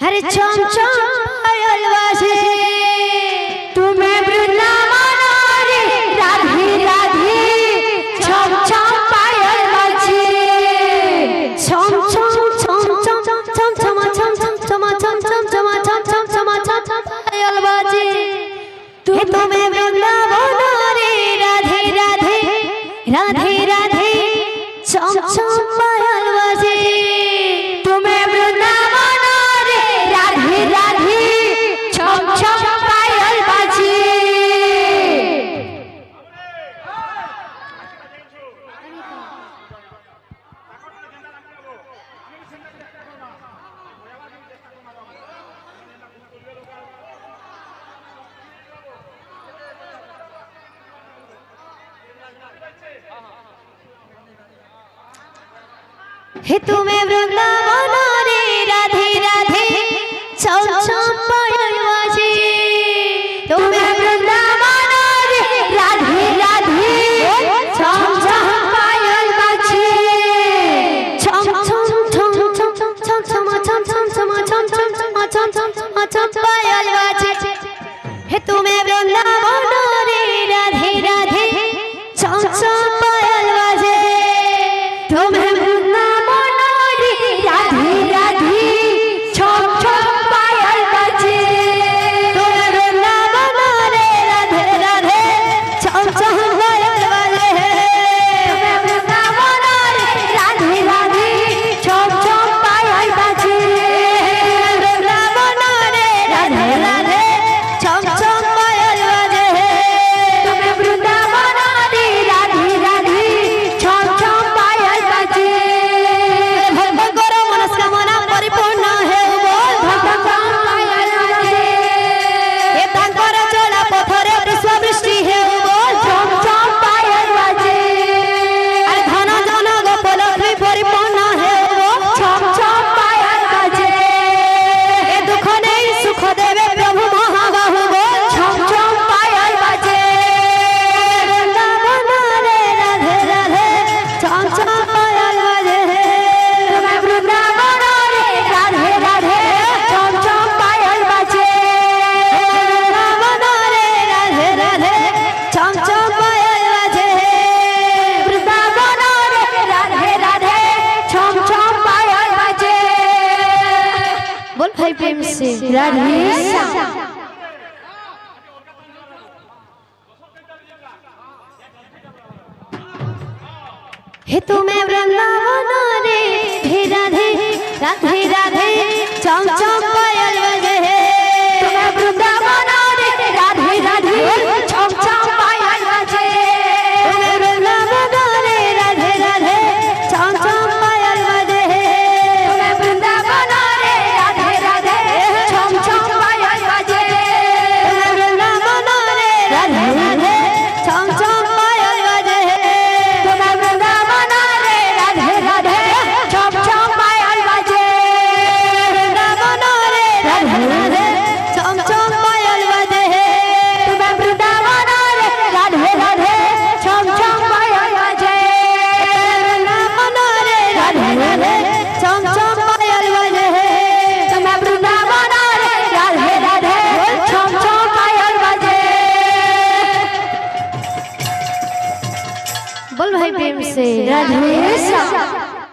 हरे छम छम पायल बाजे तुम्हें वृंदावन रे राधे राधे छम छम पायल बाजे छम छम छम छम छम छम छम छम छम छम छम छम छम छम छम छम पायल बाजे तुम्हें वृंदावन रे राधे राधे राधे राधे छम छम पायल बाजे तुम्हें वृंदावन रे राधे राधे छम छम पायल बाजे हे तुम्हें वृंदावन रे राधे राधे छम छम पायल बाजे तुम्हें वृंदावन रे राधे राधे छम छम पायल बाजे छम छम छम छम छम छम छम छम छम छम छम छम छम छम पायल बाजे हे तुम्हें वृंदावन रे राधे राधे छम छम पायल बाजे तुम्हें प्रेम से राधे हे तुम्हें वृंदावन रे राधे राधे राधे छम छम पायल बाजे तुम्हें वृंदावन रे राधे राधे छम छम पायल बाजे तुम्हें वृंदावन रे राधे राधे छम छम पायल बाजे तुम्हें वृंदावन रे राधे राधे छम छम पायल बाजे तुम्हें वृंदावन रे राधे राधे छम छम पायल बाजे तुम्हें वृंदावन रे राधे राधे छम छम पायल बाजे वृंदावन रे राधे राधे छम छम पायल बाजे तुम्हें वृंदावन रे राधे राधे छम छम पायल बाजे वृंदावन रे राधे राधे छम छम पायल बाजे तुम्हें वृंदावन रे राधे राधे छम छम पायल बाजे बोल भाई प्रेम से राधे श्याम।